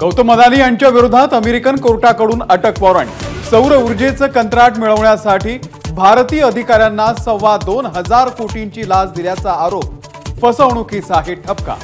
गौतम अदानी यांच्या विरोधात अमेरिकन कोर्टाकडून अटक वॉरंट। सौर ऊर्जेचं कंत्राट मिळवण्यासाठी भारतीय अधिकाऱ्यांना 2,25,000 कोटींची लाच दिल्याचा आरोप। फसवणुकीचा आहे ठपका।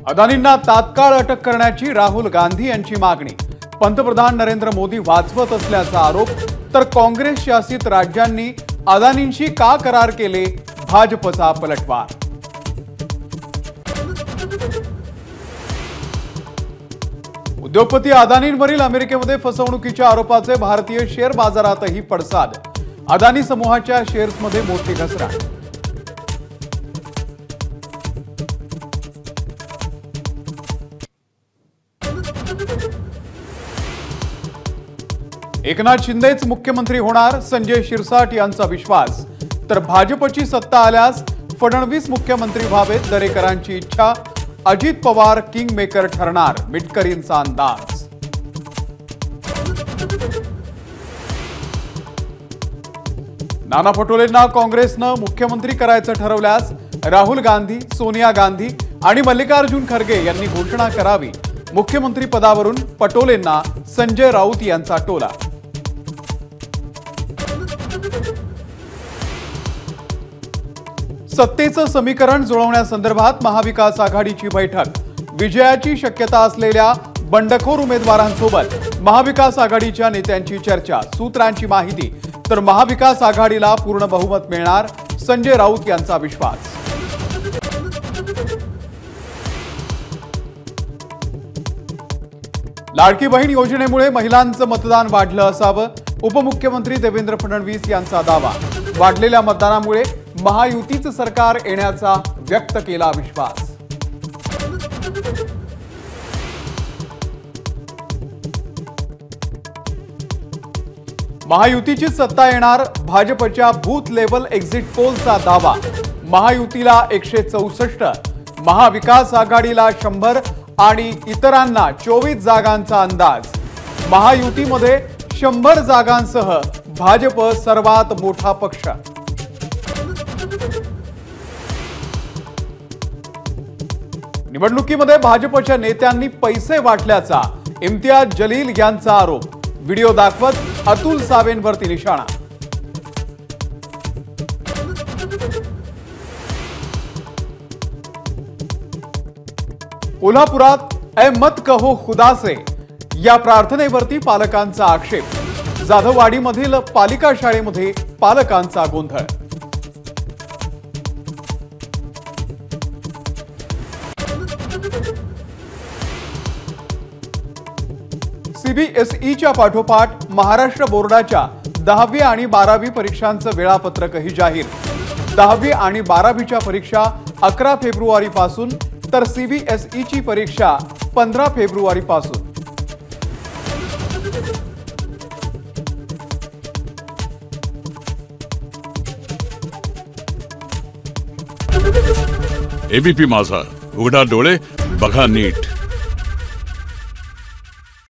अदानींना तात्काळ अटक करण्याची राहुल गांधी यांची मागणी। पंतप्रधान नरेंद्र मोदी वाचवत असल्याचा आरोप। तर काँग्रेस शासित राज्यांनी अदानींशी का करार केले? भाजपचा पलटवार। उद्योगपती अदानींवरील अमेरिकेमध्ये फसवणुकीच्या आरोपाचे भारतीय शेअर बाजारातही पडसाद। अदानी समूहाच्या शेअर्समध्ये मोठी घसरण। एकनाथ शिंदेच मुख्यमंत्री होणार, संजय शिरसाट यांचा विश्वास। तर भाजपची सत्ता आल्यास फडणवीस मुख्यमंत्री व्हावेत, दरेकरांची इच्छा। अजित पवार किंग मेकर ठरणार, मिटकरींचा अंदाज। नाना पटोलेंना काँग्रेसनं मुख्यमंत्री करायचं ठरवल्यास राहुल गांधी, सोनिया गांधी आणि मल्लिकार्जुन खरगे यांनी घोषणा करावी। मुख्यमंत्री पदावरून पटोलेंना संजय राऊत यांचा टोला। सत्तेचं समीकरण जुळवण्यासंदर्भात महाविकास आघाडीची बैठक। विजयाची शक्यता असलेल्या बंडखोर उमेदवारांसोबत महाविकास आघाडीच्या नेत्यांची चर्चा। सूत्रांची माहिती। तर महाविकास आघाडीला पूर्ण बहुमत मिळणार, संजय राऊत यांचा विश्वास। लाडकी बहीण योजनेमुळे महिलांचं मतदान वाढलं असावं, उपमुख्यमंत्री देवेंद्र फडणवीस यांचा दावा। वाढलेल्या मतदानामुळे महायुतीचं सरकार येण्याचा व्यक्त केला विश्वास। महायुतीची सत्ता येणार, भाजपच्या बूथ लेवल एक्झिट पोलचा दावा। महायुतीला 164, महाविकास आघाडीला 100 आणि इतरांना 24 जागांचा अंदाज। महायुतीमध्ये 100 जागांसह भाजप सर्वात मोठा पक्ष। निवडणुकीमध्ये भाजपच्या नेत्यांनी पैसे वाटल्याचा इम्तियाज जलील यांचा आरोप। व्हिडिओ दाखवत अतुल सावेंवरती निशाणा। कोल्हापुरात ऐ मत कहो खुदा से या प्रार्थनेवरती पालकांचा आक्षेप। जाधववाडीमधील पालिका शाळेमध्ये पालकांचा गोंधळ। सीबीएसईच्या पाठोपाठ महाराष्ट्र बोर्डाच्या 10वी आणि 12वी परीक्षांचं वेळापत्रकही जाहीर। 10वी आणि 12वीच्या परीक्षा 11 फेब्रुवारी पासून, तर सीबीएसईची परीक्षा 15 फेब्रुवारी पासून। एबीपी माझा, उघडा डोळे बघा नीट।